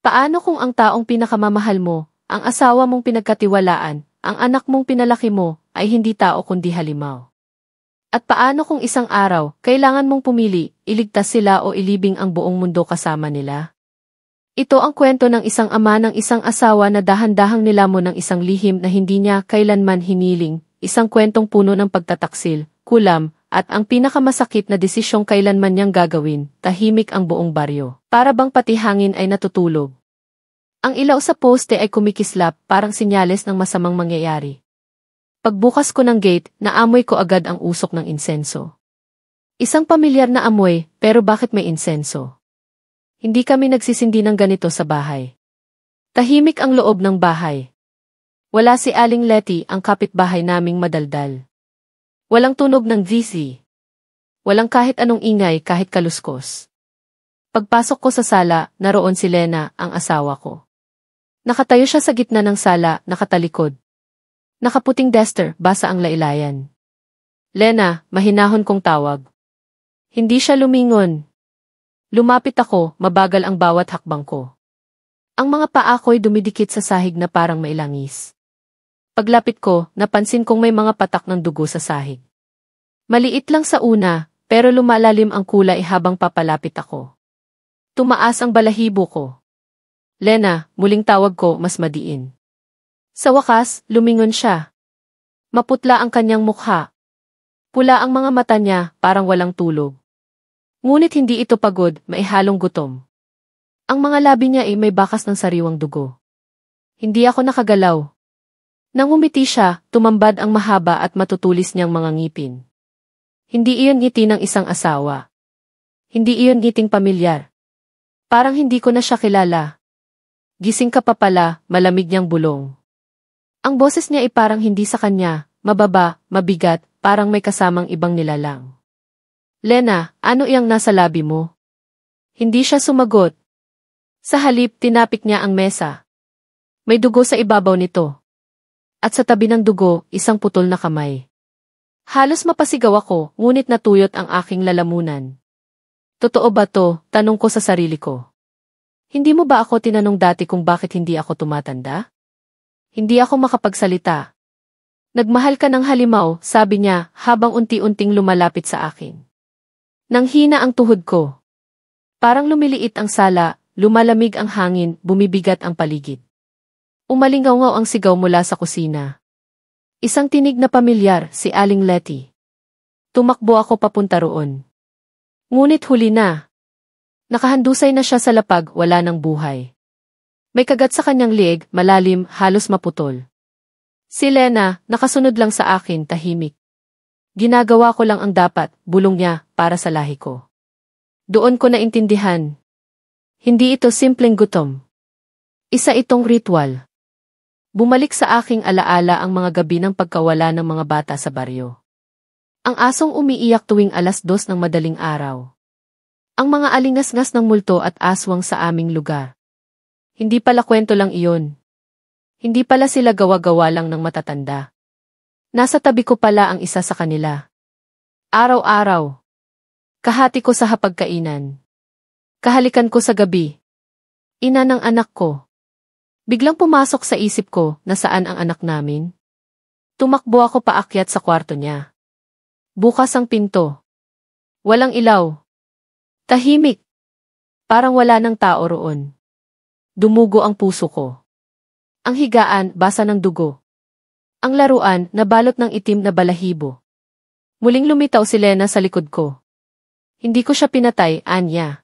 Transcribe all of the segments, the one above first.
Paano kung ang taong pinakamamahal mo, ang asawa mong pinagkatiwalaan, ang anak mong pinalaki mo, ay hindi tao kundi halimaw? At paano kung isang araw, kailangan mong pumili, iligtas sila o ilibing ang buong mundo kasama nila? Ito ang kwento ng isang ama ng isang asawa na dahan-dahang nilamon ng isang lihim na hindi niya kailanman hiniling, isang kwentong puno ng pagtataksil, kulam, at ang pinakamasakit na desisyong kailanman niyang gagawin, tahimik ang buong baryo. Para bang pati hangin ay natutulog. Ang ilaw sa poste ay kumikislap, parang sinyales ng masamang mangyayari. Pagbukas ko ng gate, naamoy ko agad ang usok ng insenso. Isang pamilyar na amoy, pero bakit may insenso? Hindi kami nagsisindi ng ganito sa bahay. Tahimik ang loob ng bahay. Wala si Aling Letty, ang kapitbahay naming madaldal. Walang tunog ng VC. Walang kahit anong ingay kahit kaluskos. Pagpasok ko sa sala, naroon si Lena, ang asawa ko. Nakatayo siya sa gitna ng sala, nakatalikod. Nakaputing duster, basa ang laylayan. Lena, mahinahon kong tawag. Hindi siya lumingon. Lumapit ako, mabagal ang bawat hakbang ko. Ang mga paa ko'y dumidikit sa sahig na parang mailangis. Paglapit ko, napansin kong may mga patak ng dugo sa sahig. Maliit lang sa una, pero lumalalim ang kulay habang papalapit ako. Tumaas ang balahibo ko. Lena, muling tawag ko, mas madiin. Sa wakas, lumingon siya. Maputla ang kanyang mukha. Pula ang mga mata niya, parang walang tulog. Ngunit hindi ito pagod, maihalong gutom. Ang mga labi niya ay may bakas ng sariwang dugo. Hindi ako nakagalaw. Nang umiti siya, tumambad ang mahaba at matutulis niyang mga ngipin. Hindi iyon ngiti ng isang asawa. Hindi iyon ngiting pamilyar. Parang hindi ko na siya kilala. Gising ka pa pala, malamig niyang bulong. Ang boses niya ay parang hindi sa kanya, mababa, mabigat, parang may kasamang ibang nilalang. Lena, ano iyang nasa labi mo? Hindi siya sumagot. Sa halip, tinapik niya ang mesa. May dugo sa ibabaw nito. At sa tabi ng dugo, isang putol na kamay. Halos mapasigaw ako, ngunit natuyot ang aking lalamunan. Totoo ba to? Tanong ko sa sarili ko. Hindi mo ba ako tinanong dati kung bakit hindi ako tumatanda? Hindi ako makapagsalita. Nagmahal ka ng halimaw, sabi niya, habang unti-unting lumalapit sa akin. Nang hina ang tuhod ko. Parang lumiliit ang sala, lumalamig ang hangin, bumibigat ang paligid. Umalingaw-ngaw ang sigaw mula sa kusina. Isang tinig na pamilyar, si Aling Letty. Tumakbo ako papunta roon. Ngunit huli na. Nakahandusay na siya sa lapag, wala ng buhay. May kagat sa kanyang liig, malalim, halos maputol. Si Lena, nakasunod lang sa akin, tahimik. Ginagawa ko lang ang dapat, bulong niya, para sa lahi ko. Doon ko naintindihan. Hindi ito simpleng gutom. Isa itong ritual. Bumalik sa aking alaala ang mga gabi ng pagkawala ng mga bata sa baryo. Ang asong umiiyak tuwing 2:00 ng madaling araw. Ang mga alingas-ngas ng multo at aswang sa aming lugar. Hindi pala kwento lang iyon. Hindi pala sila gawa-gawa lang ng matatanda. Nasa tabi ko pala ang isa sa kanila. Araw-araw. Kahati ko sa hapagkainan. Kahalikan ko sa gabi. Ina ng anak ko. Biglang pumasok sa isip ko, nasaan ang anak namin? Tumakbo ako paakyat sa kwarto niya. Bukas ang pinto. Walang ilaw. Tahimik. Parang wala ng tao roon. Dumugo ang puso ko. Ang higaan, basa ng dugo. Ang laruan, nabalot ng itim na balahibo. Muling lumitaw si Lena sa likod ko. Hindi ko siya pinatay, anya.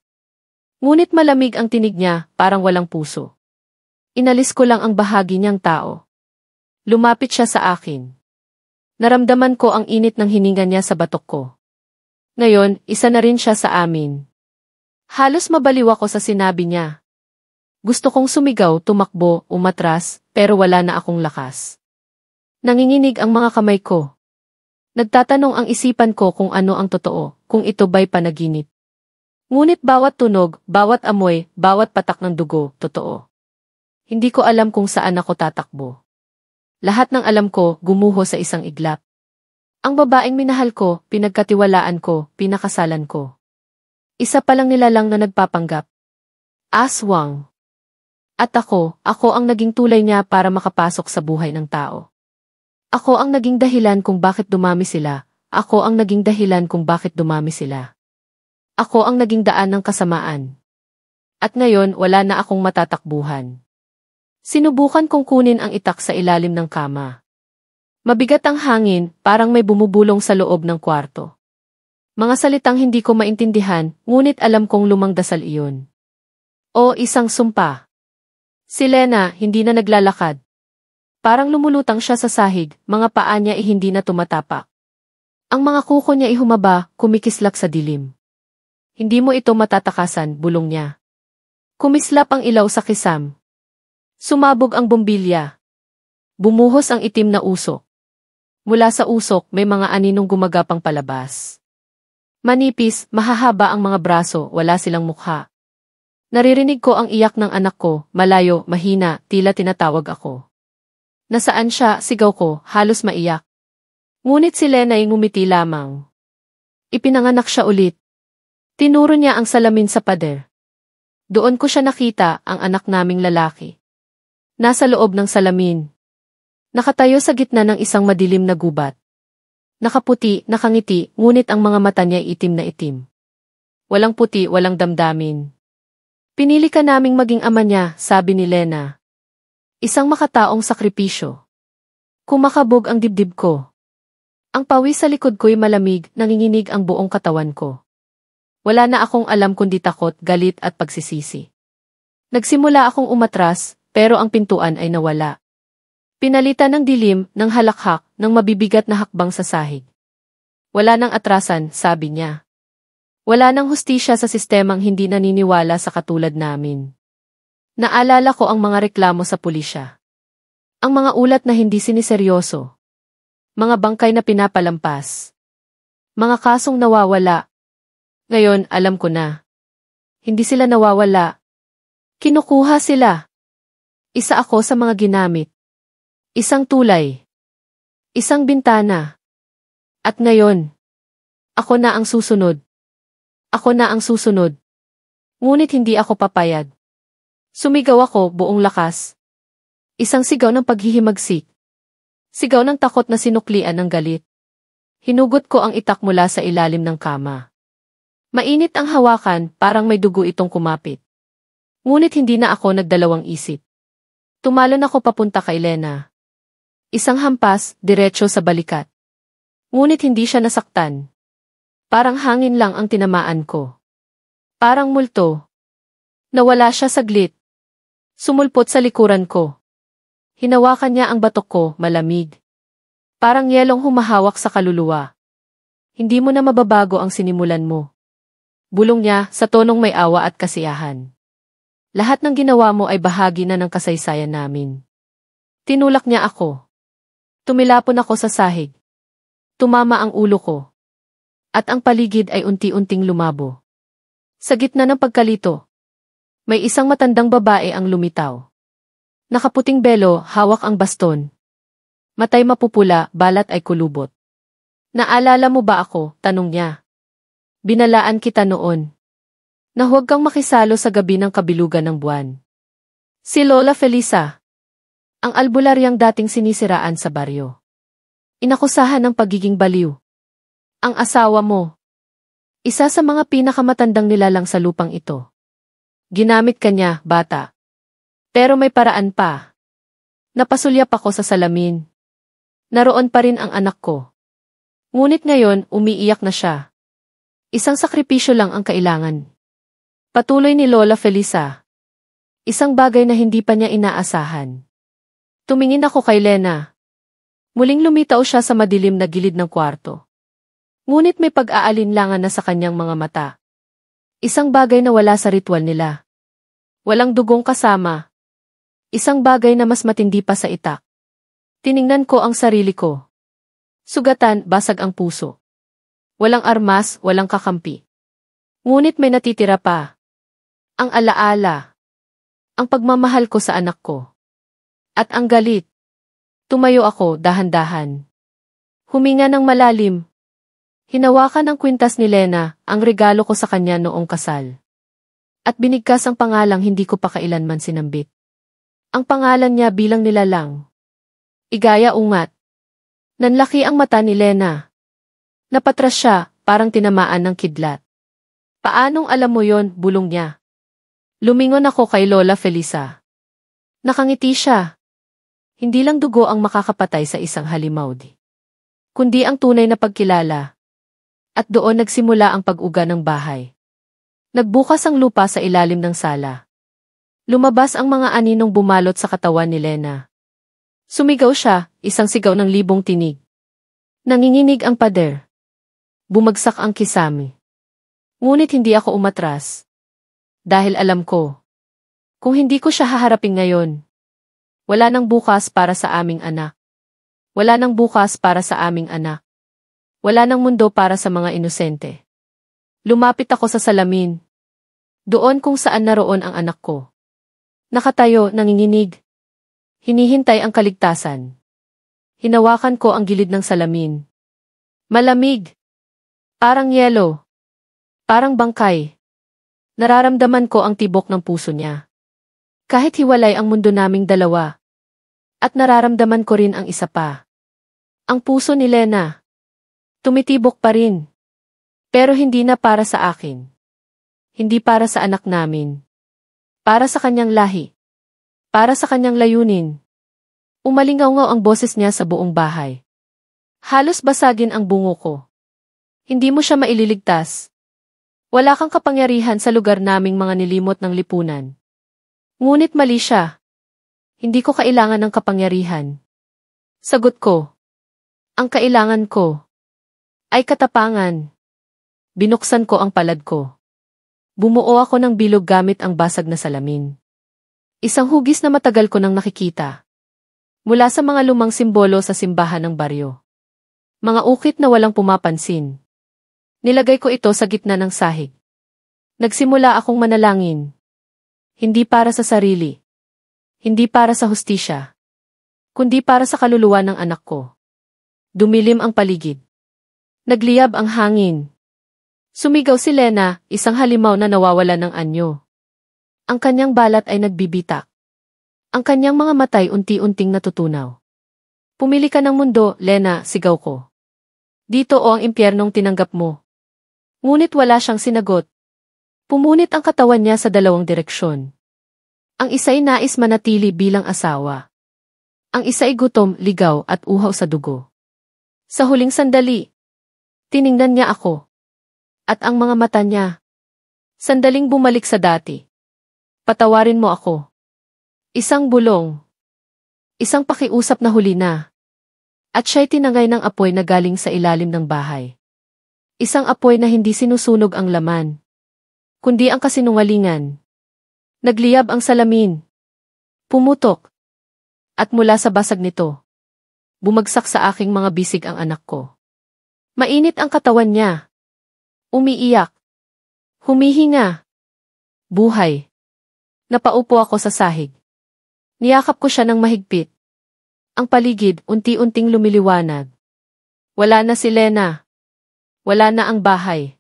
Ngunit malamig ang tinig niya, parang walang puso. Inalis ko lang ang bahagi niyang tao. Lumapit siya sa akin. Naramdaman ko ang init ng hininga niya sa batok ko. Ngayon, isa na rin siya sa amin. Halos mabaliw ako sa sinabi niya. Gusto kong sumigaw, tumakbo, umatras, pero wala na akong lakas. Nanginginig ang mga kamay ko. Nagtatanong ang isipan ko kung ano ang totoo, kung ito ba'y panaginip. Ngunit bawat tunog, bawat amoy, bawat patak ng dugo, totoo. Hindi ko alam kung saan ako tatakbo. Lahat ng alam ko, gumuho sa isang iglap. Ang babaeng minahal ko, pinagkatiwalaan ko, pinakasalan ko. Isa palang nilalang na nagpapanggap. Aswang. At ako ang naging tulay niya para makapasok sa buhay ng tao. Ako ang naging dahilan kung bakit dumami sila. Ako ang naging dahilan kung bakit dumami sila. Ako ang naging daan ng kasamaan. At ngayon wala na akong matatakbuhan. Sinubukan kong kunin ang itak sa ilalim ng kama. Mabigat ang hangin, parang may bumubulong sa loob ng kwarto. Mga salitang hindi ko maintindihan, ngunit alam kong lumang dasal iyon. O isang sumpa. Si Lena hindi na naglalakad. Parang lumulutang siya sa sahig, mga paa niya hindi na tumatapak. Ang mga kuko niya humaba, kumikislap sa dilim. Hindi mo ito matatakasan, bulong niya. Kumislap ang ilaw sa kisam. Sumabog ang bombilya. Bumuhos ang itim na usok. Mula sa usok may mga aninong gumagapang palabas. Manipis, mahahaba ang mga braso, wala silang mukha. Naririnig ko ang iyak ng anak ko, malayo, mahina, tila tinatawag ako. Nasaan siya, sigaw ko, halos maiyak. Ngunit si Lena ay ngumiti lamang. Ipinanganak siya ulit. Tinuro niya ang salamin sa pader. Doon ko siya nakita, ang anak naming lalaki. Nasa loob ng salamin. Nakatayo sa gitna ng isang madilim na gubat. Nakaputi, nakangiti, ngunit ang mga mata niya itim na itim. Walang puti, walang damdamin. Pinili ka naming maging ama niya, sabi ni Lena. Isang makataong sakripisyo. Kumakabog ang dibdib ko. Ang pawis sa likod ko'y malamig, nanginginig ang buong katawan ko. Wala na akong alam kundi takot, galit at pagsisisi. Nagsimula akong umatras, pero ang pintuan ay nawala. Pinalitan ng dilim, ng halakhak, ng mabibigat na hakbang sa sahig. Wala nang atrasan, sabi niya. Wala nang hustisya sa sistemang hindi naniniwala sa katulad namin. Naalala ko ang mga reklamo sa pulisya. Ang mga ulat na hindi siniseryoso. Mga bangkay na pinapalampas. Mga kasong nawawala. Ngayon, alam ko na. Hindi sila nawawala. Kinukuha sila. Isa ako sa mga ginamit. Isang tulay. Isang bintana. At ngayon, ako na ang susunod. Ako na ang susunod. Ngunit hindi ako papayag. Sumigaw ako buong lakas. Isang sigaw ng paghihimagsik. Sigaw ng takot na sinuklian ng galit. Hinugot ko ang itak mula sa ilalim ng kama. Mainit ang hawakan, parang may dugo itong kumapit. Ngunit hindi na ako nagdalawang isip. Tumalon ako papunta kay Lena. Isang hampas, diretso sa balikat. Ngunit hindi siya nasaktan. Parang hangin lang ang tinamaan ko. Parang multo. Nawala siya saglit. Sumulpot sa likuran ko. Hinawakan niya ang batok ko, malamig. Parang yelong humahawak sa kaluluwa. Hindi mo na mababago ang sinimulan mo. Bulong niya sa tonong may awa at kasiyahan. Lahat ng ginawa mo ay bahagi na ng kasaysayan namin. Tinulak niya ako. Tumilapon ako sa sahig. Tumama ang ulo ko. At ang paligid ay unti-unting lumabo. Sa gitna ng pagkalito, may isang matandang babae ang lumitaw. Nakaputing belo, hawak ang baston. Matay mapupula, balat ay kulubot. Naalala mo ba ako? Tanong niya. Binalaan kita noon. Na huwag kang makisalo sa gabi ng kabilugan ng buwan. Si Lola Felisa. Ang albularyang dating sinisiraan sa baryo. Inakusahan ng pagiging baliw. Ang asawa mo. Isa sa mga pinakamatandang nilalang sa lupang ito. Ginamit ka niya, bata. Pero may paraan pa. Napasulyap ako sa salamin. Naroon pa rin ang anak ko. Ngunit ngayon, umiiyak na siya. Isang sakripisyo lang ang kailangan. Patuloy ni Lola Felisa. Isang bagay na hindi pa niya inaasahan. Tumingin ako kay Lena. Muling lumitaw siya sa madilim na gilid ng kwarto. Ngunit may pag-aalinlangan na sa kanyang mga mata. Isang bagay na wala sa ritual nila. Walang dugong kasama. Isang bagay na mas matindi pa sa itak. Tiningnan ko ang sarili ko. Sugatan, basag ang puso. Walang armas, walang kakampi. Ngunit may natitira pa. Ang alaala. Ang pagmamahal ko sa anak ko. At ang galit. Tumayo ako, dahan-dahan. Huminga ng malalim. Hinawakan ang kwintas ni Lena, ang regalo ko sa kanya noong kasal. At binigkas ang pangalang hindi ko pa kailanman sinambit. Ang pangalan niya bilang nilalang. Igaya ungat. Nanlaki ang mata ni Lena. Napatras siya, parang tinamaan ng kidlat. Paanong alam mo yon? Bulong niya. Lumingon ako kay Lola Felisa. Nakangiti siya. Hindi lang dugo ang makakapatay sa isang halimaw kundi ang tunay na pagkilala. At doon nagsimula ang pag-uga ng bahay. Nagbukas ang lupa sa ilalim ng sala. Lumabas ang mga aninong bumalot sa katawan ni Lena. Sumigaw siya, isang sigaw ng libong tinig. Nanginginig ang pader. Bumagsak ang kisame. Ngunit hindi ako umatras. Dahil alam ko, kung hindi ko siya haharapin ngayon, wala nang bukas para sa aming anak. Wala nang bukas para sa aming anak. Wala nang mundo para sa mga inosente. Lumapit ako sa salamin. Doon kung saan naroon ang anak ko. Nakatayo, nanginginig. Hinihintay ang kaligtasan. Hinawakan ko ang gilid ng salamin. Malamig. Parang yelo. Parang bangkay. Nararamdaman ko ang tibok ng puso niya. Kahit hiwalay ang mundo naming dalawa. At nararamdaman ko rin ang isa pa. Ang puso ni Lena. Tumitibok pa rin. Pero hindi na para sa akin. Hindi para sa anak namin. Para sa kanyang lahi. Para sa kanyang layunin. Umalingaw-ngaw ang boses niya sa buong bahay. Halos basagin ang bungo ko. Hindi mo siya maililigtas. Wala kang kapangyarihan sa lugar naming mga nilimot ng lipunan. Ngunit mali siya. Hindi ko kailangan ng kapangyarihan. Sagot ko. Ang kailangan ko ay katapangan. Binuksan ko ang palad ko. Bumuo ako ng bilog gamit ang basag na salamin. Isang hugis na matagal ko nang nakikita. Mula sa mga lumang simbolo sa simbahan ng baryo. Mga ukit na walang pumapansin. Nilagay ko ito sa gitna ng sahig. Nagsimula akong manalangin. Hindi para sa sarili. Hindi para sa hustisya. Kundi para sa kaluluwa ng anak ko. Dumilim ang paligid. Nagliyab ang hangin. Sumigaw si Lena, isang halimaw na nawawala ng anyo. Ang kanyang balat ay nagbibitak. Ang kanyang mga matay unti-unting natutunaw. Pumili ka ng mundo, Lena, sigaw ko. Dito o ang impyernong tinanggap mo. Ngunit wala siyang sinagot. Pumunit ang katawan niya sa dalawang direksyon. Ang isa'y nais manatili bilang asawa. Ang isa'y gutom, ligaw at uhaw sa dugo. Sa huling sandali, tiningnan niya ako. At ang mga mata niya, sandaling bumalik sa dati. Patawarin mo ako. Isang bulong. Isang pakiusap na huli na. At siya'y tinangay ng apoy na galing sa ilalim ng bahay. Isang apoy na hindi sinusunog ang laman, kundi ang kasinungalingan. Nagliyab ang salamin. Pumutok. At mula sa basag nito, bumagsak sa aking mga bisig ang anak ko. Mainit ang katawan niya. Umiiyak. Humihinga. Buhay. Napaupo ako sa sahig. Niyakap ko siya ng mahigpit. Ang paligid unti-unting lumiliwanag. Wala na si Lena. Wala na ang bahay.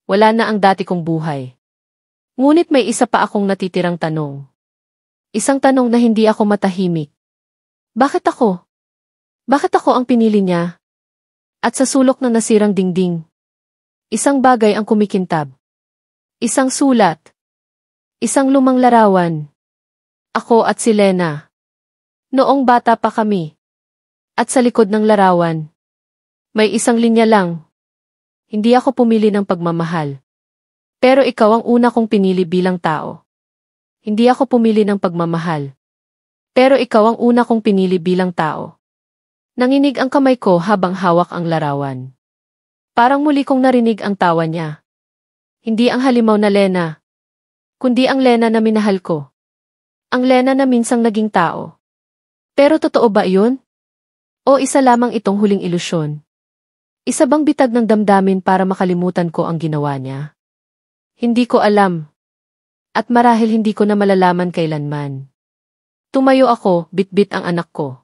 Wala na ang dati kong buhay. Ngunit may isa pa akong natitirang tanong. Isang tanong na hindi ako matahimik. Bakit ako? Bakit ako ang pinili niya? At sa sulok ng nasirang dingding, isang bagay ang kumikintab. Isang sulat. Isang lumang larawan. Ako at si Lena. Noong bata pa kami. At sa likod ng larawan, may isang linya lang. Hindi ako pumili ng pagmamahal. Pero ikaw ang una kong pinili bilang tao. Hindi ako pumili ng pagmamahal. Pero ikaw ang una kong pinili bilang tao. Nanginig ang kamay ko habang hawak ang larawan. Parang muli kong narinig ang tawa niya. Hindi ang halimaw na Lena, kundi ang Lena na minahal ko. Ang Lena na minsang naging tao. Pero totoo ba iyon? O isa lamang itong huling ilusyon? Isa bang bitag ng damdamin para makalimutan ko ang ginawa niya? Hindi ko alam. At marahil hindi ko na malalaman kailanman. Tumayo ako, bitbit ang anak ko.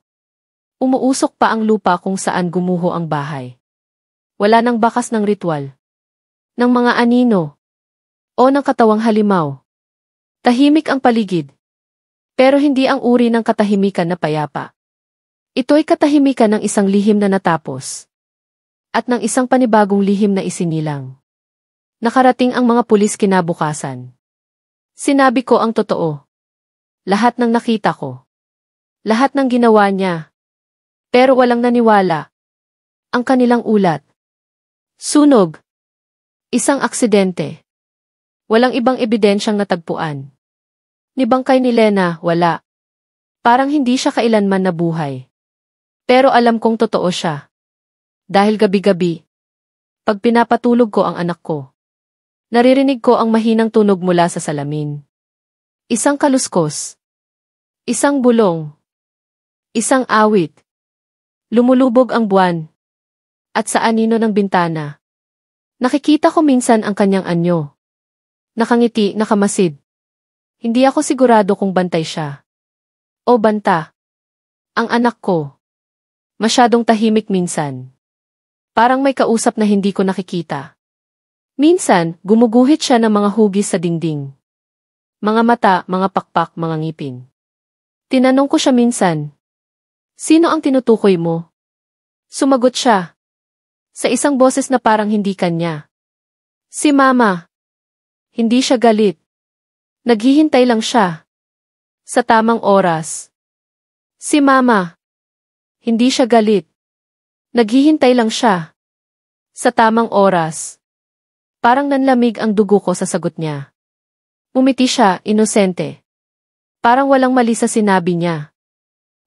Umuusok pa ang lupa kung saan gumuho ang bahay. Wala nang bakas ng ritual. Ng mga anino. O ng katawang halimaw. Tahimik ang paligid. Pero hindi ang uri ng katahimikan na payapa. Ito'y katahimikan ng isang lihim na natapos. At ng isang panibagong lihim na isinilang. Nakarating ang mga pulis kinabukasan. Sinabi ko ang totoo. Lahat ng nakita ko. Lahat ng ginawa niya. Pero walang naniwala. Ang kanilang ulat. Sunog. Isang aksidente. Walang ibang ebidensyang natagpuan. Ni bangkay ni Lena, wala. Parang hindi siya kailanman nabuhay. Pero alam kong totoo siya. Dahil gabi-gabi, pag pinapatulog ko ang anak ko, naririnig ko ang mahinang tunog mula sa salamin. Isang kaluskos. Isang bulong. Isang awit. Lumulubog ang buwan. At sa anino ng bintana. Nakikita ko minsan ang kanyang anyo. Nakangiti, nakamasid. Hindi ako sigurado kung bantay siya. O banta. Ang anak ko. Masyadong tahimik minsan. Parang may kausap na hindi ko nakikita. Minsan, gumuguhit siya ng mga hugis sa dingding. Mga mata, mga pakpak, mga ngipin. Tinanong ko siya minsan. Sino ang tinutukoy mo? Sumagot siya. Sa isang boses na parang hindi kanya. Si Mama. Hindi siya galit. Naghihintay lang siya. Sa tamang oras. Si Mama. Hindi siya galit. Naghihintay lang siya. Sa tamang oras. Parang nanlamig ang dugo ko sa sagot niya. Umiti siya, inosente. Parang walang mali sa sinabi niya.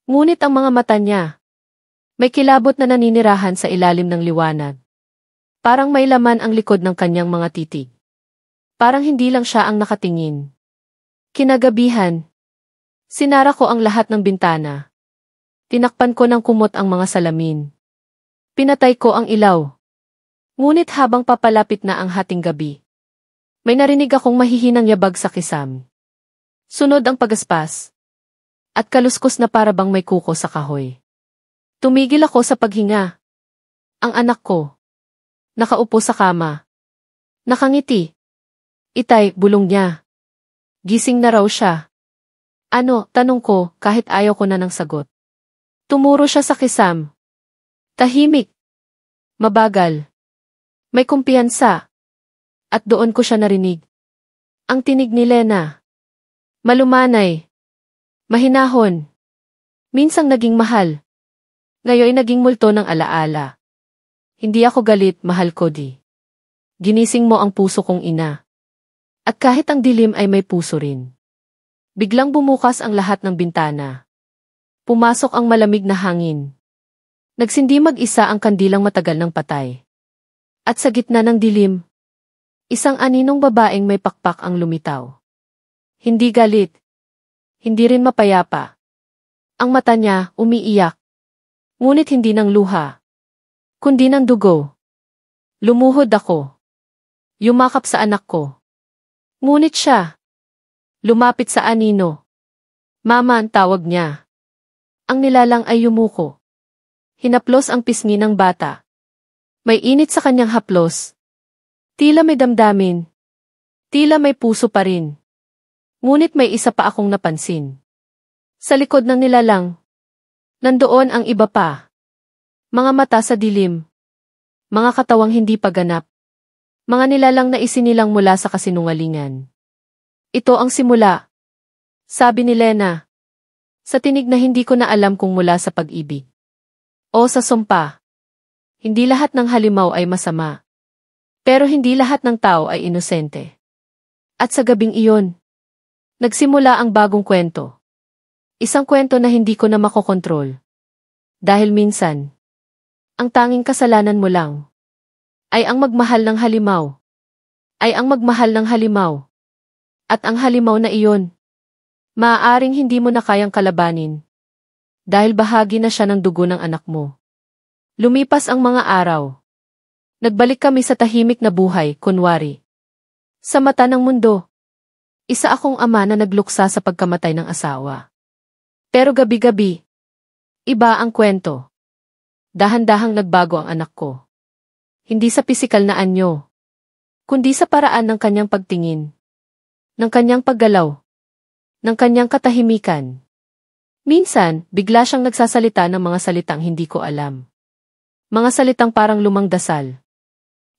Ngunit ang mga mata niya. May kilabot na naninirahan sa ilalim ng liwanag. Parang may laman ang likod ng kanyang mga titig. Parang hindi lang siya ang nakatingin. Kinagabihan. Sinara ko ang lahat ng bintana. Tinakpan ko ng kumot ang mga salamin. Pinatay ko ang ilaw. Ngunit habang papalapit na ang hating gabi, may narinig akong mahihinang yabag sa kisam. Sunod ang pagaspas. At kaluskos na parabang may kuko sa kahoy. Tumigil ako sa paghinga. Ang anak ko. Nakaupo sa kama. Nakangiti. Itay, bulong niya. Gising na raw siya. Ano, tanong ko, kahit ayaw ko na ng sagot. Tumuro siya sa kisam. Tahimik. Mabagal. May kumpiyansa. At doon ko siya narinig. Ang tinig ni Lena. Malumanay. Mahinahon. Minsang naging mahal. Ngayon naging multo ng alaala. Hindi ako galit, mahal ko di. Ginising mo ang puso kong ina. At kahit ang dilim ay may puso rin. Biglang bumukas ang lahat ng bintana. Pumasok ang malamig na hangin. Nagsindi mag-isa ang kandilang matagal ng patay. At sa gitna ng dilim, isang aninong babaeng may pakpak ang lumitaw. Hindi galit. Hindi rin mapayapa. Ang mata niya umiiyak. Ngunit hindi ng luha. Kundi ng dugo. Lumuhod ako. Yumakap sa anak ko. Ngunit siya. Lumapit sa anino. Mama ang tawag niya. Ang nilalang ay yumuko. Hinaplos ang pisngi ng bata. May init sa kanyang haplos. Tila may damdamin. Tila may puso pa rin. Ngunit may isa pa akong napansin. Sa likod ng nilalang, nandoon ang iba pa. Mga mata sa dilim. Mga katawang hindi paganap. Mga nilalang na isinilang mula sa kasinungalingan. Ito ang simula. Sabi ni Lena. Sa tinig na hindi ko na alam kung mula sa pag-ibig. O sa sumpa. Hindi lahat ng halimaw ay masama. Pero hindi lahat ng tao ay inosente. At sa gabing iyon, nagsimula ang bagong kwento. Isang kwento na hindi ko na makokontrol. Dahil minsan, ang tanging kasalanan mo lang ay ang magmahal ng halimaw. Ay ang magmahal ng halimaw. At ang halimaw na iyon, maaaring hindi mo na kayang kalabanin. Dahil bahagi na siya ng dugo ng anak mo. Lumipas ang mga araw. Nagbalik kami sa tahimik na buhay, kunwari. Sa mata ng mundo, isa akong ama na nagluksa sa pagkamatay ng asawa. Pero gabi-gabi, iba ang kwento. Dahan-dahang nagbago ang anak ko. Hindi sa pisikal na anyo, kundi sa paraan ng kanyang pagtingin, ng kanyang paggalaw, ng kanyang katahimikan. Minsan, bigla siyang nagsasalita ng mga salitang hindi ko alam. Mga salitang parang lumang dasal.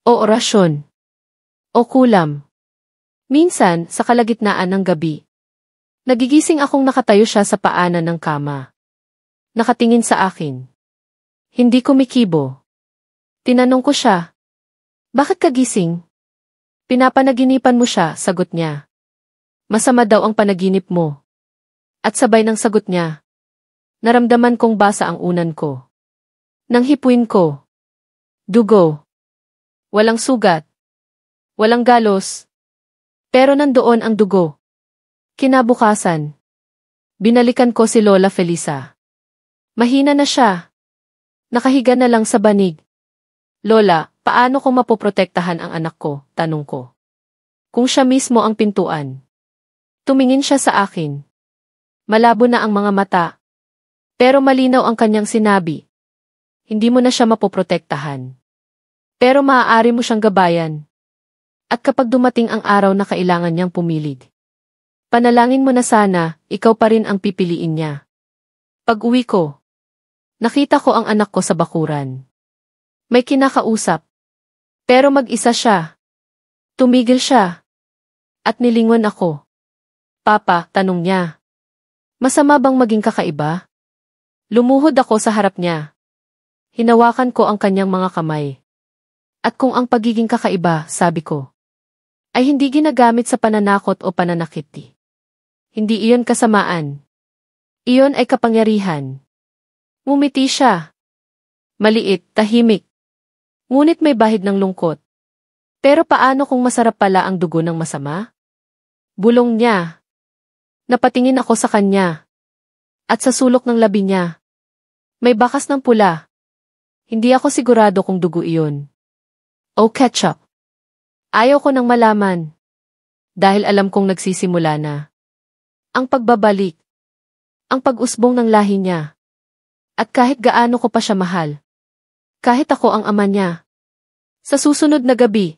O orasyon. O kulam. Minsan, sa kalagitnaan ng gabi, nagigising akong nakatayo siya sa paanan ng kama. Nakatingin sa akin. Hindi kumikibo. Tinanong ko siya, "Bakit ka gising?" "Pinapanaginipan mo siya," sagot niya. "Masama daw ang panaginip mo." At sabay ng sagot niya, naramdaman kong basa ang unan ko. Nang hipuin ko. Dugo. Walang sugat. Walang galos. Pero nandoon ang dugo. Kinabukasan. Binalikan ko si Lola Felisa. Mahina na siya. Nakahiga na lang sa banig. "Lola, paano ko mapoprotektahan ang anak ko?" tanong ko. Kung siya mismo ang pintuan. Tumingin siya sa akin. Malabo na ang mga mata. Pero malinaw ang kanyang sinabi. Hindi mo na siya mapoprotektahan. Pero maaari mo siyang gabayan. At kapag dumating ang araw na kailangan niyang pumilig, panalangin mo na sana, ikaw pa rin ang pipiliin niya. Pag-uwi ko, nakita ko ang anak ko sa bakuran. May kinakausap. Pero mag-isa siya. Tumigil siya. At nilingon ako. "Papa," tanong niya. "Masama bang maging kakaiba?" Lumuhod ako sa harap niya. Hinawakan ko ang kanyang mga kamay. "At kung ang pagiging kakaiba," sabi ko, "ay hindi ginagamit sa pananakot o pananakit, hindi iyon kasamaan. Iyon ay kapangyarihan." Ngumiti siya. Maliit, tahimik. Ngunit may bahid ng lungkot. "Pero paano kung masarap pala ang dugo ng masama?" Bulong niya. Napatingin ako sa kanya. At sa sulok ng labi niya, may bakas ng pula. Hindi ako sigurado kung dugo iyon. O ketchup. Ayaw ko nang malaman. Dahil alam kong nagsisimula na ang pagbabalik. Ang pag-usbong ng lahi niya. At kahit gaano ko pa siya mahal. Kahit ako ang ama niya. Sa susunod na gabi,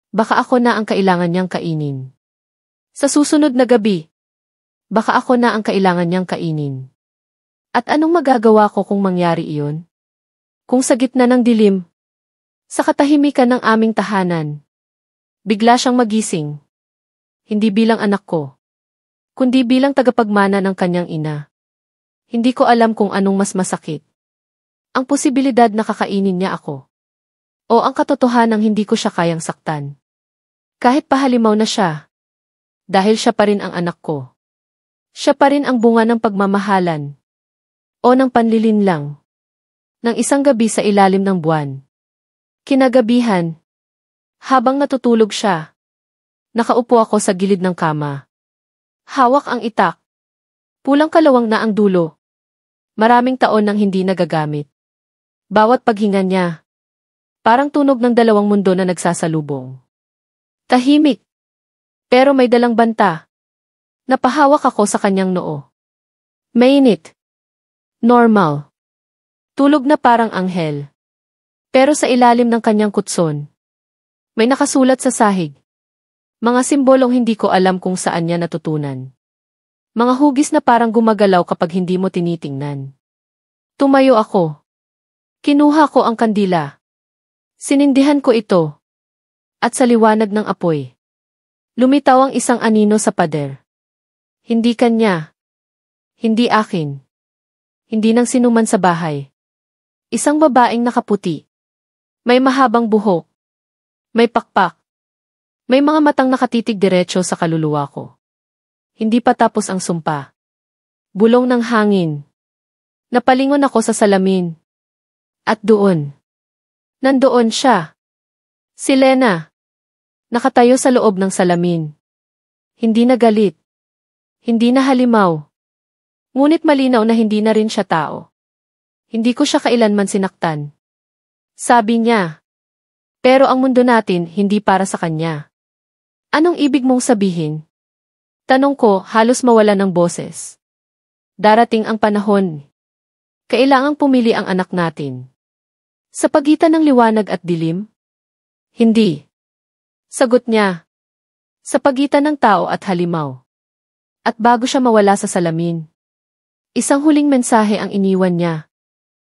baka ako na ang kailangan niyang kainin. Sa susunod na gabi, baka ako na ang kailangan niyang kainin. At anong magagawa ko kung mangyari iyon? Kung sa gitna ng dilim, sa katahimikan ng aming tahanan, bigla siyang magising. Hindi bilang anak ko, kundi bilang tagapagmana ng kanyang ina. Hindi ko alam kung anong mas masakit. Ang posibilidad na kakainin niya ako. O ang katotohanang hindi ko siya kayang saktan. Kahit pahalimaw na siya. Dahil siya pa rin ang anak ko. Siya pa rin ang bunga ng pagmamahalan. O ng panlilinlang. Ng isang gabi sa ilalim ng buwan. Kinagabihan. Habang natutulog siya. Nakaupo ako sa gilid ng kama. Hawak ang itak. Pulang kalawang na ang dulo. Maraming taon nang hindi nagagamit. Bawat paghinga niya. Parang tunog ng dalawang mundo na nagsasalubong. Tahimik. Pero may dalang banta. Napahawak ako sa kanyang noo. Mainit. Normal. Tulog na parang anghel. Pero sa ilalim ng kanyang kutson, may nakasulat sa sahig. Mga simbolong hindi ko alam kung saan niya natutunan. Mga hugis na parang gumagalaw kapag hindi mo tinitingnan. Tumayo ako. Kinuha ko ang kandila. Sinindihan ko ito. At sa liwanag ng apoy, lumitaw ang isang anino sa pader. Hindi kanya. Hindi akin. Hindi nang sinuman sa bahay. Isang babaeng nakaputi. May mahabang buhok. May pakpak. May mga matang nakatitig diretso sa kaluluwa ko. Hindi pa tapos ang sumpa. Bulong ng hangin. Napalingon ako sa salamin. At doon. Nandoon siya. Si Lena. Nakatayo sa loob ng salamin. Hindi na galit. Hindi na halimaw. Ngunit malinaw na hindi na rin siya tao. Hindi ko siya kailanman sinaktan. Sabi niya. Pero ang mundo natin hindi para sa kanya. Anong ibig mong sabihin? Tanong ko, halos mawala ng boses. Darating ang panahon. Kailangang pumili ang anak natin. Sa pagitan ng liwanag at dilim? Hindi. Sagot niya. Sa pagitan ng tao at halimaw. At bago siya mawala sa salamin, isang huling mensahe ang iniwan niya.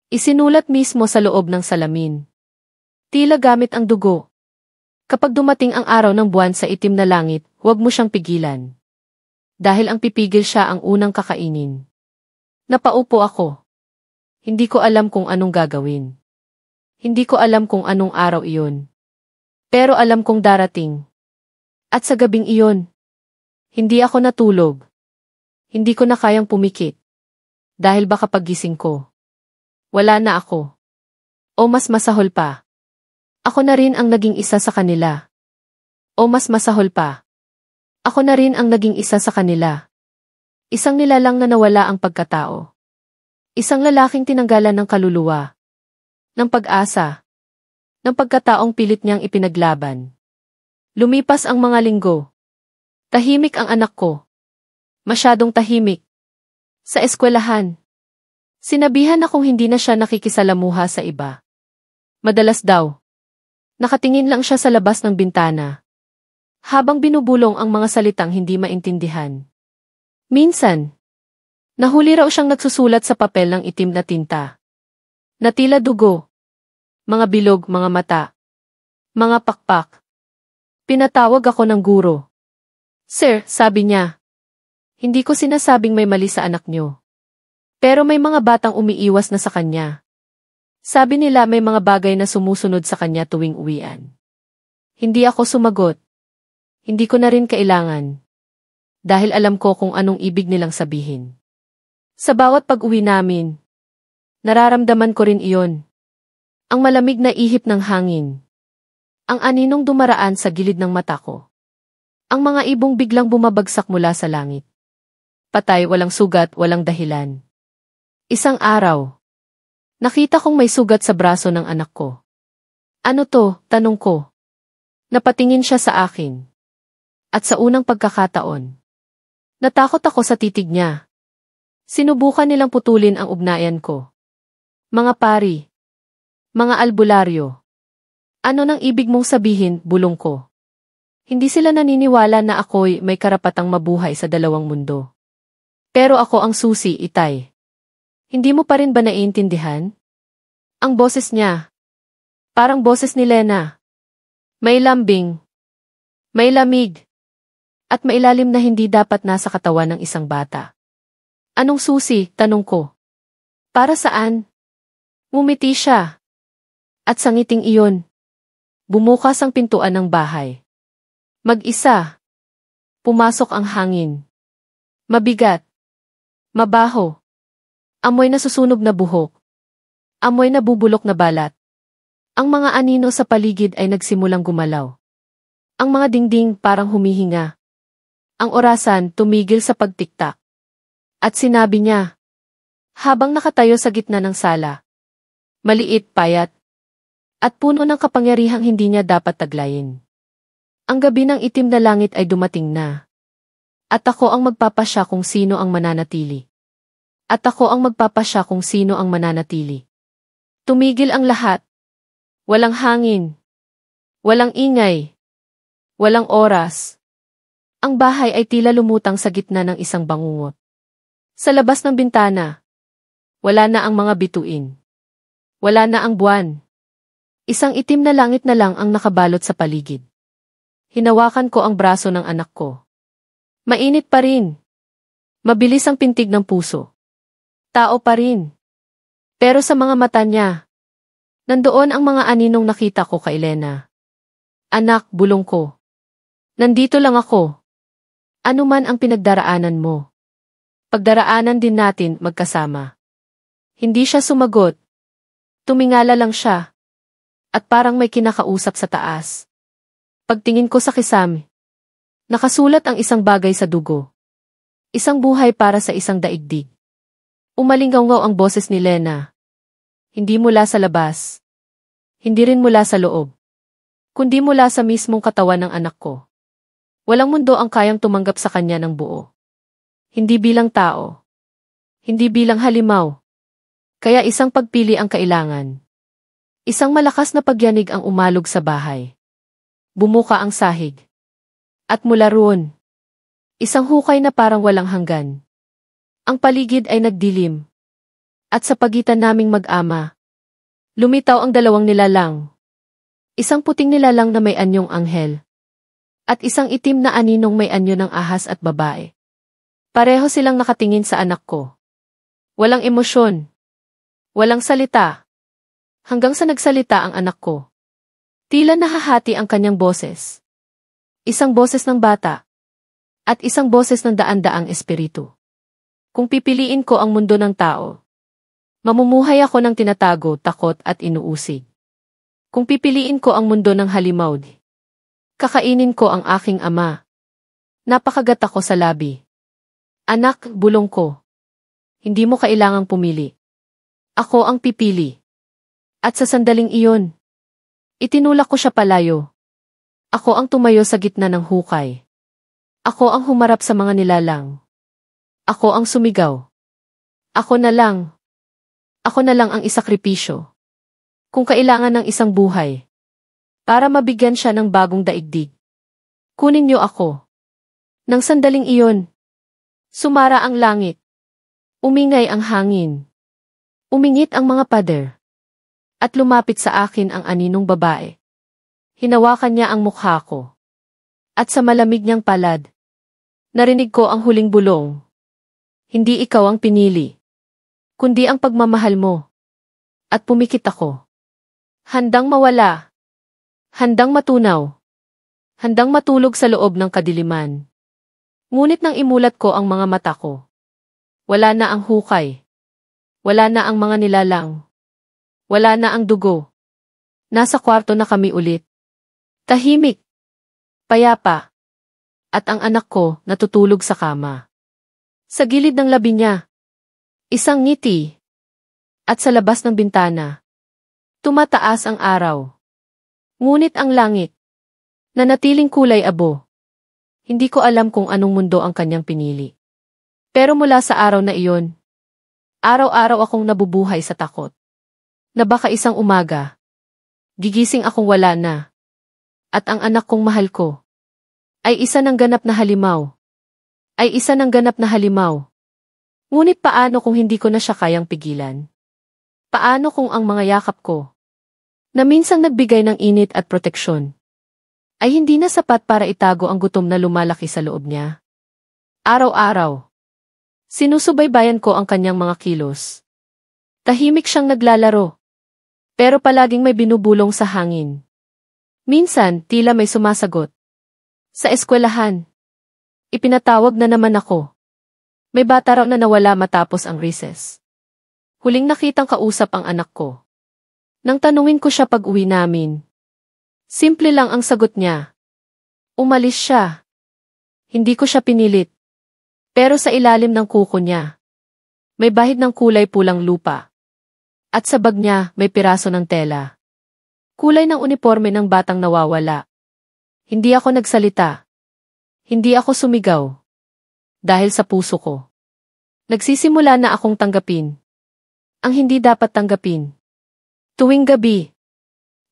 Isinulat mismo sa loob ng salamin. Tila gamit ang dugo. Kapag dumating ang araw ng buwan sa itim na langit, huwag mo siyang pigilan. Dahil ang pipigil siya ang unang kakainin. Napaupo ako. Hindi ko alam kung anong gagawin. Hindi ko alam kung anong araw iyon. Pero alam kong darating. At sa gabing iyon, hindi ako natulog. Hindi ko na kayang pumikit. Dahil baka paggising ko, wala na ako. O mas masahol pa, ako na rin ang naging isa sa kanila. O mas masahol pa, ako na rin ang naging isa sa kanila. Isang nilalang na nawala ang pagkatao. Isang lalaking tinanggalan ng kaluluwa, ng pag-asa, ng pagkataong pilit niyang ipinaglaban. Lumipas ang mga linggo. Tahimik ang anak ko. Masyadong tahimik. Sa eskwelahan, sinabihan akong hindi na siya nakikisalamuha sa iba. Madalas daw, nakatingin lang siya sa labas ng bintana, habang binubulong ang mga salitang hindi maintindihan. Minsan, nahuli raw siyang nagsusulat sa papel ng itim na tinta. Na tila dugo, mga bilog, mga mata, mga pakpak. Pinatawag ako ng guro. Sir, sabi niya, hindi ko sinasabing may mali sa anak niyo. Pero may mga batang umiiwas na sa kanya. Sabi nila may mga bagay na sumusunod sa kanya tuwing uwian. Hindi ako sumagot. Hindi ko na rin kailangan. Dahil alam ko kung anong ibig nilang sabihin. Sa bawat pag-uwi namin, nararamdaman ko rin iyon. Ang malamig na ihip ng hangin. Ang aninong dumaraan sa gilid ng mata ko. Ang mga ibong biglang bumabagsak mula sa langit. Patay, walang sugat, walang dahilan. Isang araw, nakita kong may sugat sa braso ng anak ko. Ano to? Tanong ko. Napatingin siya sa akin. At sa unang pagkakataon, natakot ako sa titig niya. Sinubukan nilang putulin ang ugnayan ko. Mga pari. Mga albularyo. Ano nang ibig mong sabihin, bulong ko? Hindi sila naniniwala na ako'y may karapatang mabuhay sa dalawang mundo. Pero ako ang susi, Itay. Hindi mo pa rin ba naiintindihan? Ang boses niya. Parang boses ni Lena. May lambing. May lamig. At mailalim na hindi dapat nasa katawan ng isang bata. Anong susi? Tanong ko. Para saan? Ngumiti siya. At sa ngiting iyon, bumukas ang pintuan ng bahay. Mag-isa. Pumasok ang hangin. Mabigat. Mabaho. Amoy na susunog na buhok. Amoy na bubulok na balat. Ang mga anino sa paligid ay nagsimulang gumalaw. Ang mga dingding parang humihinga. Ang orasan tumigil sa pagtiktak. At sinabi niya, habang nakatayo sa gitna ng sala. Maliit, payat, at puno ng kapangyarihang hindi niya dapat taglayin. Ang gabi ng itim na langit ay dumating na. At ako ang magpapasya kung sino ang mananatili. At ako ang magpapasya kung sino ang mananatili. Tumigil ang lahat. Walang hangin. Walang ingay. Walang oras. Ang bahay ay tila lumutang sa gitna ng isang bangungot. Sa labas ng bintana, wala na ang mga bituin. Wala na ang buwan. Isang itim na langit na lang ang nakabalot sa paligid. Hinawakan ko ang braso ng anak ko. Mainit pa rin. Mabilis ang pintig ng puso. Tao pa rin. Pero sa mga mata niya, nandoon ang mga aninong nakita ko kay Lena. Anak, bulong ko. Nandito lang ako. Ano man ang pinagdaraanan mo. Pagdaraanan din natin magkasama. Hindi siya sumagot. Tumingala lang siya. At parang may kinakausap sa taas. Pagtingin ko sa kisame, nakasulat ang isang bagay sa dugo. Isang buhay para sa isang daigdig. Umalingaw-ngaw ang boses ni Lena. Hindi mula sa labas. Hindi rin mula sa loob. Kundi mula sa mismong katawan ng anak ko. Walang mundo ang kayang tumanggap sa kanya ng buo. Hindi bilang tao. Hindi bilang halimaw. Kaya isang pagpili ang kailangan. Isang malakas na pagyanig ang umalog sa bahay. Bumuka ang sahig. At mula roon, Isang hukay na parang walang hanggan. Ang paligid ay nagdilim. At sa pagitan naming mag-ama, lumitaw ang dalawang nilalang. Isang puting nilalang na may anyong anghel. At isang itim na aninong may anyo ng ahas at babae. Pareho silang nakatingin sa anak ko. Walang emosyon. Walang salita. Hanggang sa nagsalita ang anak ko. Tila nahahati ang kanyang boses. Isang boses ng bata. At isang boses ng daan-daang espiritu. Kung pipiliin ko ang mundo ng tao, mamumuhay ako ng tinatago, takot at inuusig. Kung pipiliin ko ang mundo ng halimaw, kakainin ko ang aking ama. Napakagat ako sa labi. Anak, bulong ko. Hindi mo kailangang pumili. Ako ang pipili. At sa sandaling iyon, itinulak ko siya palayo. Ako ang tumayo sa gitna ng hukay. Ako ang humarap sa mga nilalang. Ako ang sumigaw. Ako na lang. Ako na lang ang isakripisyo. Kung kailangan ng isang buhay. Para mabigyan siya ng bagong daigdig. Kunin niyo ako. Nang sandaling iyon, sumara ang langit. Umingay ang hangin. Umingit ang mga pader. At lumapit sa akin ang aninong babae. Hinawakan niya ang mukha ko. At sa malamig niyang palad, narinig ko ang huling bulong. Hindi ikaw ang pinili, kundi ang pagmamahal mo. At pumikit ako. Handang mawala. Handang matunaw. Handang matulog sa loob ng kadiliman. Ngunit nang imulat ko ang mga mata ko, wala na ang hukay. Wala na ang mga nilalang. Wala na ang dugo. Nasa kwarto na kami ulit. Tahimik. Payapa. At ang anak ko natutulog sa kama. Sa gilid ng labi niya, isang ngiti. At sa labas ng bintana, tumataas ang araw. Ngunit ang langit, nanatiling kulay abo. Hindi ko alam kung anong mundo ang kanyang pinili. Pero mula sa araw na iyon, araw-araw akong nabubuhay sa takot. Na baka isang umaga, gigising akong wala na. At ang anak kong mahal ko, ay isa ng ganap na halimaw. Ay isa ng ganap na halimaw. Ngunit paano kung hindi ko na siya kayang pigilan? Paano kung ang mga yakap ko, na minsang nagbigay ng init at proteksyon, ay hindi na sapat para itago ang gutom na lumalaki sa loob niya? Araw-araw, sinusubaybayan ko ang kanyang mga kilos. Tahimik siyang naglalaro, pero palaging may binubulong sa hangin. Minsan, tila may sumasagot. Sa eskwelahan, ipinatawag na naman ako. May bata raw na nawala matapos ang recess. Huling nakitang kausap ang anak ko. Nang tanungin ko siya pag-uwi namin, simple lang ang sagot niya. Umalis siya. Hindi ko siya pinilit. Pero sa ilalim ng kuko niya, may bahid ng kulay pulang lupa. At sa bag niya may piraso ng tela. Kulay ng uniforme ng batang nawawala. Hindi ako nagsalita. Hindi ako sumigaw. Dahil sa puso ko, nagsisimula na akong tanggapin ang hindi dapat tanggapin. Tuwing gabi,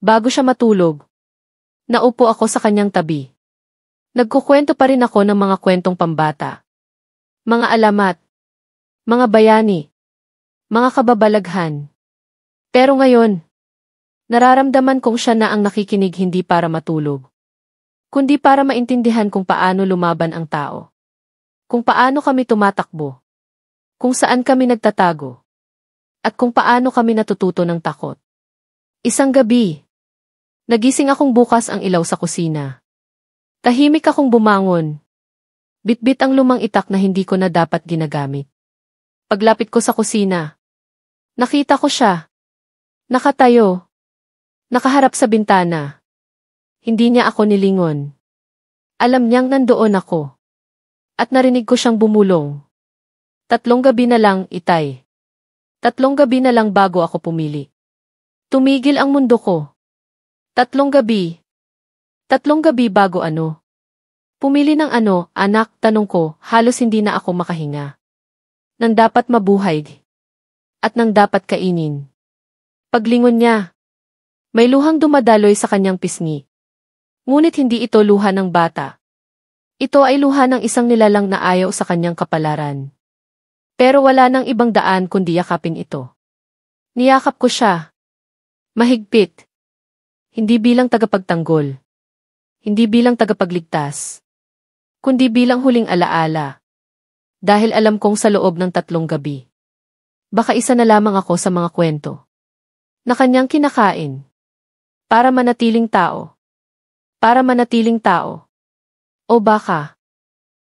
bago siya matulog, naupo ako sa kanyang tabi. Nagkukwento pa rin ako ng mga kwentong pambata. Mga alamat, mga bayani, mga kababalaghan. Pero ngayon, nararamdaman kong siya na ang nakikinig hindi para matulog, kundi para maintindihan kung paano lumaban ang tao. Kung paano kami tumatakbo. Kung saan kami nagtatago. At kung paano kami natututo ng takot. Isang gabi, nagising akong bukas ang ilaw sa kusina. Tahimik akong bumangon. Bitbit ang lumang itak na hindi ko na dapat ginagamit. Paglapit ko sa kusina, nakita ko siya. Nakatayo. Nakaharap sa bintana. Hindi niya ako nilingon. Alam niyang nandoon ako. At narinig ko siyang bumulong. 3 gabi na lang, Itay. 3 gabi na lang bago ako pumili. Tumigil ang mundo ko. 3 gabi. 3 gabi bago ano? Pumili ng ano, anak, tanong ko, halos hindi na ako makahinga. Nang dapat mabuhay. At nang dapat kainin. Paglingon niya, may luhang dumadaloy sa kanyang pisngi. Ngunit hindi ito luha ng bata. Ito ay luha ng isang nilalang na ayaw sa kanyang kapalaran. Pero wala nang ibang daan kundi yakapin ito. Niyakap ko siya. Mahigpit. Hindi bilang tagapagtanggol. Hindi bilang tagapagligtas. Kundi bilang huling alaala. Dahil alam kong sa loob ng 3 gabi. Baka isa na lamang ako sa mga kwento na kanyang kinakain. Para manatiling tao. Para manatiling tao. O baka,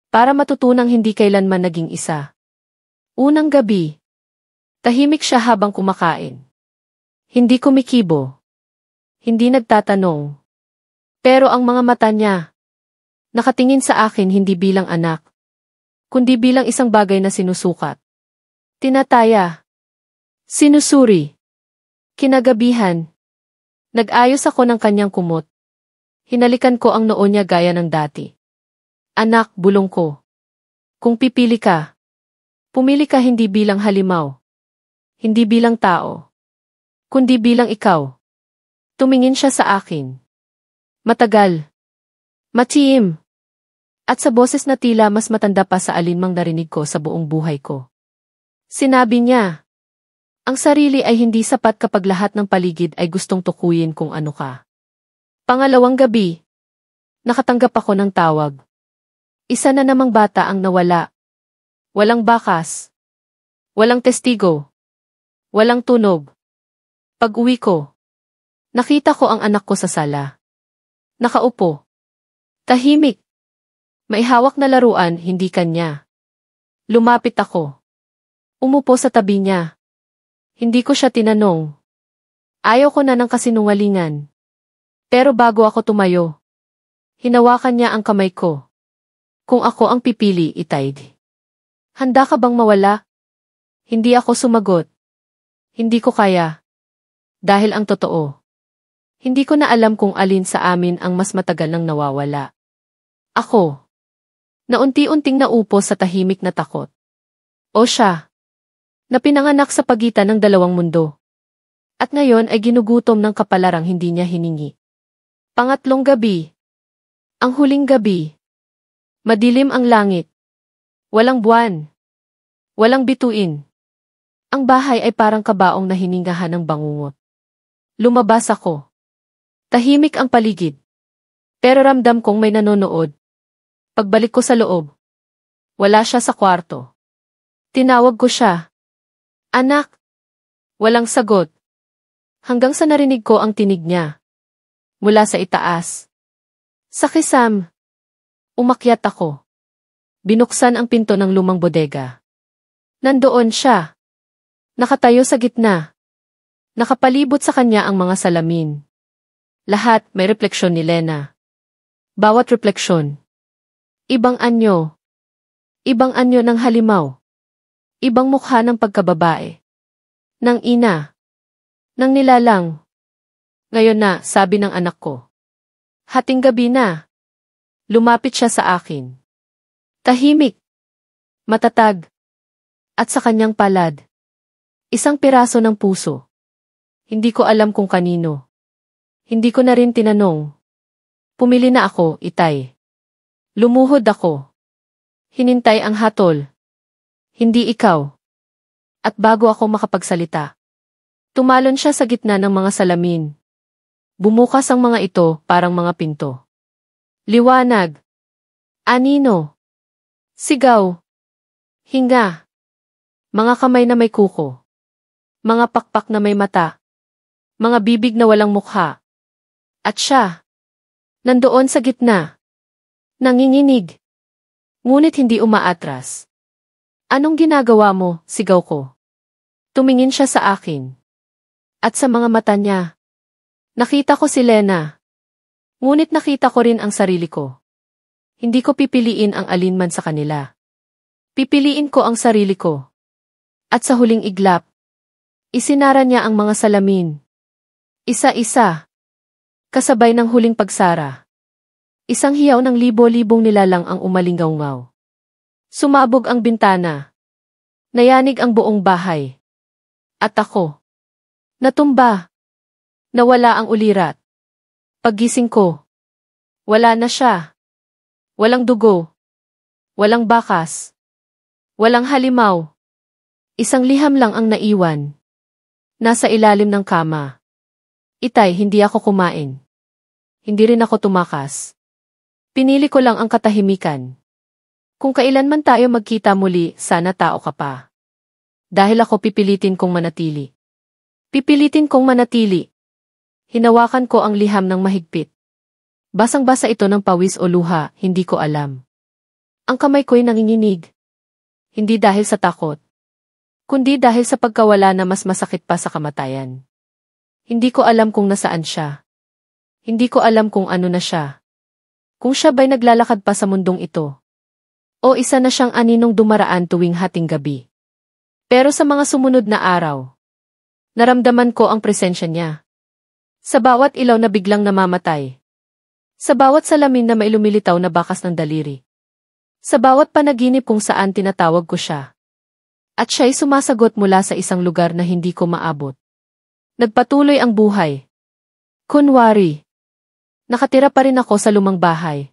para matutunang hindi kailanman naging isa. Unang gabi. Tahimik siya habang kumakain. Hindi kumikibo. Hindi nagtatanong. Pero ang mga mata niya, nakatingin sa akin hindi bilang anak, kundi bilang isang bagay na sinusukat. Tinataya. Sinusuri. Kinagabihan. Nag-ayos ako ng kanyang kumot. Hinalikan ko ang noo niya gaya ng dati. Anak, bulong ko. Kung pipili ka, pumili ka hindi bilang halimaw. Hindi bilang tao. Kundi bilang ikaw. Tumingin siya sa akin. Matagal. Matiyim. At sa boses na tila mas matanda pa sa alinmang narinig ko sa buong buhay ko. Sinabi niya, ang sarili ay hindi sapat kapag lahat ng paligid ay gustong tukuyin kung ano ka. Pangalawang gabi, nakatanggap ako ng tawag. Isa na namang bata ang nawala. Walang bakas. Walang testigo. Walang tunog. Pag-uwi ko, nakita ko ang anak ko sa sala. Nakaupo. Tahimik. May hawak na laruan, hindi kanya. Lumapit ako. Umupo sa tabi niya. Hindi ko siya tinanong. Ayaw ko na ng kasinungalingan. Pero bago ako tumayo, hinawakan niya ang kamay ko. Kung ako ang pipili, Itaid. Handa ka bang mawala? Hindi ako sumagot. Hindi ko kaya. Dahil ang totoo, hindi ko na alam kung alin sa amin ang mas matagal nang nawawala. Ako, na unti-unting naupo sa tahimik na takot. O siya, na pinanganak sa pagitan ng 2 mundo. At ngayon ay ginugutom ng kapalarang hindi niya hiningi. Pangatlong gabi. Ang huling gabi. Madilim ang langit. Walang buwan. Walang bituin. Ang bahay ay parang kabaong na hiningahan ng bangungot. Lumabas ako. Tahimik ang paligid. Pero ramdam kong may nanonood. Pagbalik ko sa loob, wala siya sa kwarto. Tinawag ko siya. Anak! Walang sagot. Hanggang sa narinig ko ang tinig niya. Mula sa itaas. Sa kisam. Umakyat ako. Binuksan ang pinto ng lumang bodega. Nandoon siya. Nakatayo sa gitna. Nakapalibot sa kanya ang mga salamin. Lahat may refleksyon ni Lena. Bawat refleksyon. Ibang anyo. Ibang anyo ng halimaw. Ibang mukha ng pagkababae. Ng ina. Ng nilalang. Ngayon na, sabi ng anak ko. Hating gabi na. Lumapit siya sa akin. Tahimik. Matatag. At sa kanyang palad. Isang piraso ng puso. Hindi ko alam kung kanino. Hindi ko na rin tinanong. Pumili na ako, Itay. Lumuhod ako. Hinintay ang hatol. Hindi ikaw. At bago ako makapagsalita, tumalon siya sa gitna ng mga salamin. Bumukas ang mga ito parang mga pinto. Liwanag. Anino. Sigaw. Hinga. Mga kamay na may kuko. Mga pakpak na may mata. Mga bibig na walang mukha. At siya. Nandoon sa gitna. Nanginginig. Ngunit hindi umaatras. Anong ginagawa mo? Sigaw ko. Tumingin siya sa akin. At sa mga mata niya. Nakita ko si Lena. Ngunit nakita ko rin ang sarili ko. Hindi ko pipiliin ang alinman sa kanila. Pipiliin ko ang sarili ko. At sa huling iglap, isinara niya ang mga salamin. Isa-isa. Kasabay ng huling pagsara. Isang hiyaw ng libo-libong nilalang ang umalingaw-ngaw. Sumabog ang bintana. Nayanig ang buong bahay. At ako. Natumba. Nawala ang ulirat. Paggising ko. Wala na siya. Walang dugo. Walang bakas. Walang halimaw. Isang liham lang ang naiwan. Nasa ilalim ng kama. Itay, hindi ako kumain. Hindi rin ako tumakas. Pinili ko lang ang katahimikan. Kung kailanman tayo magkita muli, sana tao ka pa. Dahil ako pipilitin kong manatili. Pipilitin kong manatili. Hinawakan ko ang liham ng mahigpit. Basang-basa ito ng pawis o luha, hindi ko alam. Ang kamay ko'y nanginginig. Hindi dahil sa takot, kundi dahil sa pagkawala na mas masakit pa sa kamatayan. Hindi ko alam kung nasaan siya. Hindi ko alam kung ano na siya. Kung siya ba'y naglalakad pa sa mundong ito. O isa na siyang aninong dumaraan tuwing hating gabi. Pero sa mga sumunod na araw, naramdaman ko ang presensya niya. Sa bawat ilaw na biglang namamatay. Sa bawat salamin na may lumilitaw na bakas ng daliri. Sa bawat panaginip kung saan tinatawag ko siya. At siya'y sumasagot mula sa isang lugar na hindi ko maabot. Nagpatuloy ang buhay. Kunwari. Nakatira pa rin ako sa lumang bahay.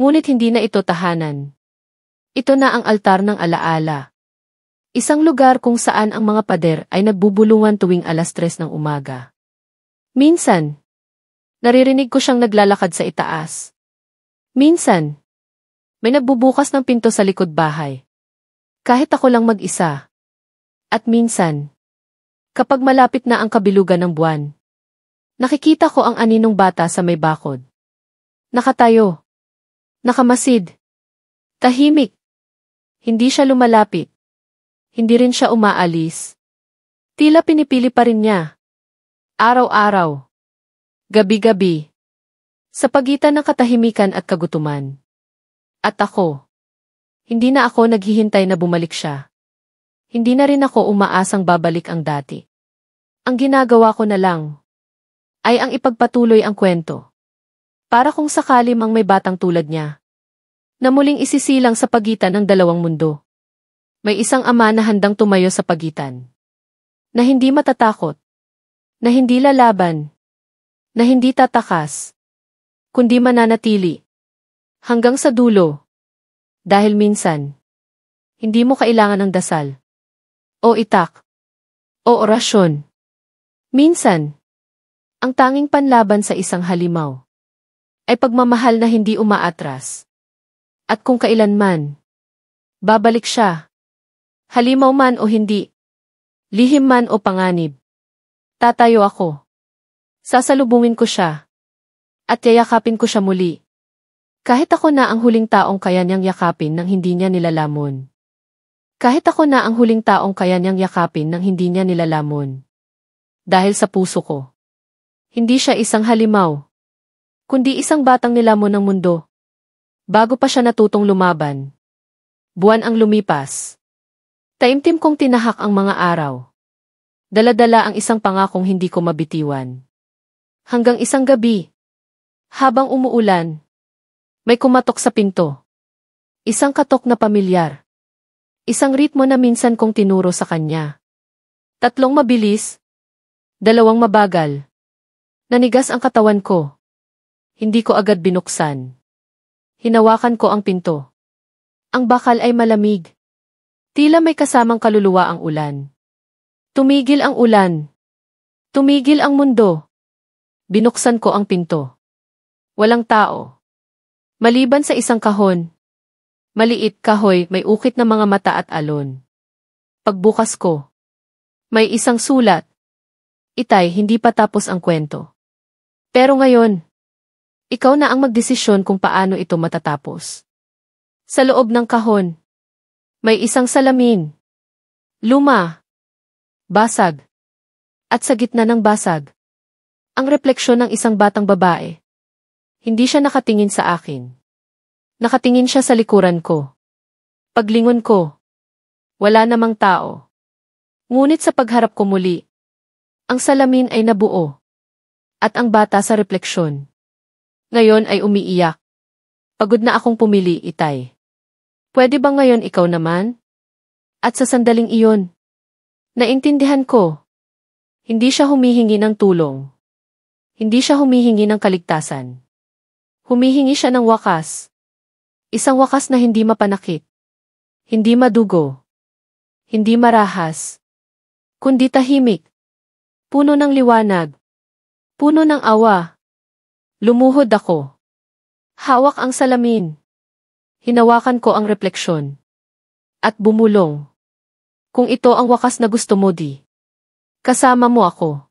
Ngunit hindi na ito tahanan. Ito na ang altar ng alaala. Isang lugar kung saan ang mga pader ay nagbubulungan tuwing 3:00 ng umaga. Minsan, naririnig ko siyang naglalakad sa itaas. Minsan, may nagbubukas ng pinto sa likod bahay. Kahit ako lang mag-isa. At minsan, kapag malapit na ang kabilugan ng buwan, nakikita ko ang aninong bata sa may bakod. Nakatayo. Nakamasid. Tahimik. Hindi siya lumalapit. Hindi rin siya umaalis. Tila pinipili pa rin niya. Araw-araw. Gabi-gabi. Sa pagitan ng katahimikan at kagutuman. At ako. Hindi na ako naghihintay na bumalik siya. Hindi na rin ako umaasang babalik ang dati. Ang ginagawa ko na lang ay ang ipagpatuloy ang kwento. Para kung sakali mang may batang tulad niya, na muling isisilang sa pagitan ng dalawang mundo. May isang ama na handang tumayo sa pagitan. Na hindi matatakot. Na hindi lalaban. Na hindi tatakas. Kundi mananatili. Hanggang sa dulo. Dahil minsan, hindi mo kailangan ng dasal. O itak. O orasyon. Minsan, ang tanging panlaban sa isang halimaw ay pagmamahal na hindi umaatras. At kung kailanman, babalik siya. Halimaw man o hindi. Lihim man o panganib. Tatayo ako. Sasalubungin ko siya. At yayakapin ko siya muli. Kahit ako na ang huling taong kaya niyang yakapin nang hindi niya nilalamon. Kahit ako na ang huling taong kaya niyang yakapin nang hindi niya nilalamon. Dahil sa puso ko. Hindi siya isang halimaw. Kundi isang batang nilamon ng mundo. Bago pa siya natutong lumaban. Buwan ang lumipas. Taimtim kong tinahak ang mga araw. Dala-dala ang isang pangakong hindi ko mabitiwan. Hanggang isang gabi. Habang umuulan. May kumatok sa pinto. Isang katok na pamilyar. Isang ritmo na minsan kong tinuro sa kanya. 3 mabilis. 2 mabagal. Nanigas ang katawan ko. Hindi ko agad binuksan. Hinawakan ko ang pinto. Ang bakal ay malamig. Tila may kasamang kaluluwa ang ulan. Tumigil ang ulan. Tumigil ang mundo. Binuksan ko ang pinto. Walang tao. Maliban sa isang kahon. Maliit kahoy, may ukit na mga mata at alon. Pagbukas ko. May isang sulat. Itay, hindi pa tapos ang kwento. Pero ngayon, ikaw na ang magdesisyon kung paano ito matatapos. Sa loob ng kahon, may isang salamin. Luma. Basag. At sa gitna ng basag, ang refleksyon ng isang batang babae. Hindi siya nakatingin sa akin. Nakatingin siya sa likuran ko. Paglingon ko, wala namang tao. Ngunit sa pagharap ko muli, ang salamin ay nabuo. At ang bata sa refleksyon. Ngayon ay umiiyak. Pagod na akong pumili, Itay. Pwede ba ngayon ikaw naman? At sa sandaling iyon, naintindihan ko. Hindi siya humihingi ng tulong. Hindi siya humihingi ng kaligtasan. Humihingi siya ng wakas. Isang wakas na hindi mapanakit. Hindi madugo. Hindi marahas. Kundi tahimik. Puno ng liwanag. Puno ng awa. Lumuhod ako. Hawak ang salamin. Hinawakan ko ang refleksyon. At bumulong. Kung ito ang wakas na gusto mo di. Kasama mo ako.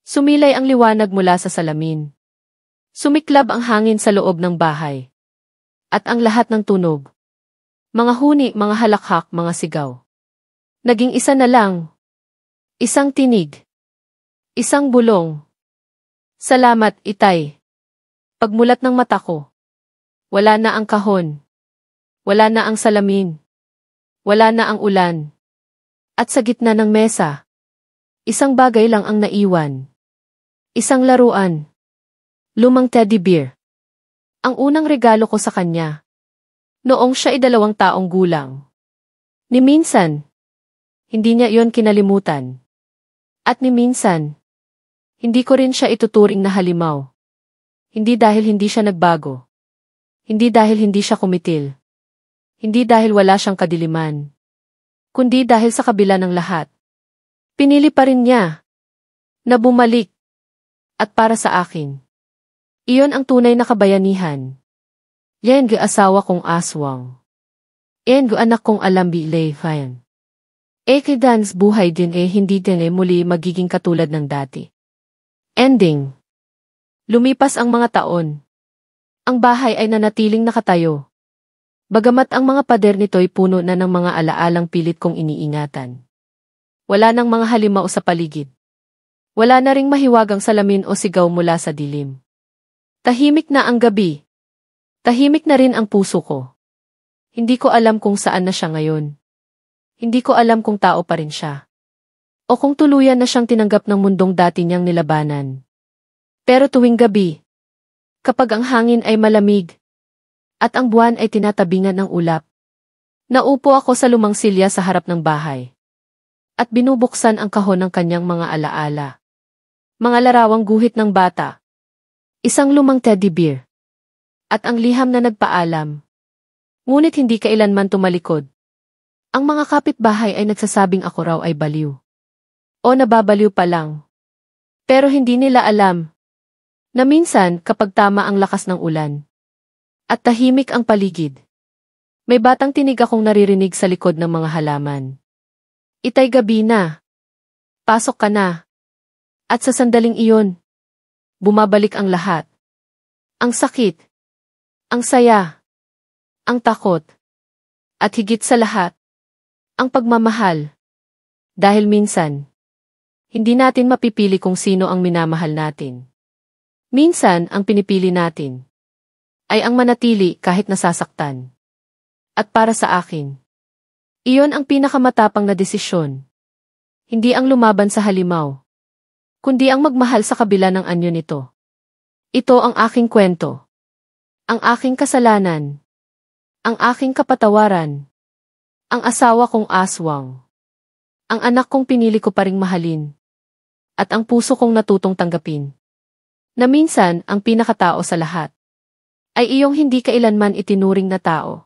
Sumilay ang liwanag mula sa salamin. Sumiklab ang hangin sa loob ng bahay. At ang lahat ng tunog. Mga huni, mga halakhak, mga sigaw. Naging isa na lang. Isang tinig. Isang bulong. Salamat, Itay. Pagmulat ng mata ko. Wala na ang kahon. Wala na ang salamin. Wala na ang ulan. At sa gitna ng mesa, isang bagay lang ang naiwan. Isang laruan. Lumang teddy bear. Ang unang regalo ko sa kanya. Noong siya ay 2 taong gulang. Ni minsan, hindi niya iyon kinalimutan. At ni minsan, hindi ko rin siya ituturing na halimaw. Hindi dahil hindi siya nagbago. Hindi dahil hindi siya kumitil. Hindi dahil wala siyang kadiliman. Kundi dahil sa kabila ng lahat. Pinili pa rin niya na bumalik. At para sa akin, iyon ang tunay na kabayanihan. Yan ga asawa kong aswang. Yan ga anak kong alambi fayan. Kay dance buhay din hindi din muli magiging katulad ng dati. Ending. Lumipas ang mga taon. Ang bahay ay nanatiling nakatayo. Bagamat ang mga pader nito'y puno na ng mga alaalang pilit kong iniingatan. Wala nang mga halimaw sa paligid. Wala na ring mahiwagang salamin o sigaw mula sa dilim. Tahimik na ang gabi. Tahimik na rin ang puso ko. Hindi ko alam kung saan na siya ngayon. Hindi ko alam kung tao pa rin siya. O kung tuluyan na siyang tinanggap ng mundong dati niyang nilabanan. Pero tuwing gabi, kapag ang hangin ay malamig, at ang buwan ay tinatabingan ng ulap, naupo ako sa lumang silya sa harap ng bahay. At binubuksan ang kahon ng kanyang mga alaala. Mga larawang guhit ng bata. Isang lumang teddy bear. At ang liham na nagpaalam. Ngunit hindi kailanman tumalikod. Ang mga kapitbahay ay nagsasabing ako raw ay baliw. O nababaliw pa lang. Pero hindi nila alam na minsan kapag tama ang lakas ng ulan at tahimik ang paligid, may batang tinig akong naririnig sa likod ng mga halaman. Itay, gabi na. Pasok ka na. At sa sandaling iyon, bumabalik ang lahat. Ang sakit. Ang saya. Ang takot. At higit sa lahat, ang pagmamahal. Dahil minsan, hindi natin mapipili kung sino ang minamahal natin. Minsan, ang pinipili natin ay ang manatili kahit nasasaktan. At para sa akin, iyon ang pinakamatapang na desisyon. Hindi ang lumaban sa halimaw, kundi ang magmahal sa kabila ng anyo nito. Ito ang aking kwento. Ang aking kasalanan. Ang aking kapatawaran. Ang asawa kong aswang. Ang anak kong pinili ko pa ring mahalin. At ang puso kong natutong tanggapin. Na minsan, ang pinakatao sa lahat ay iyong hindi kailanman itinuring na tao.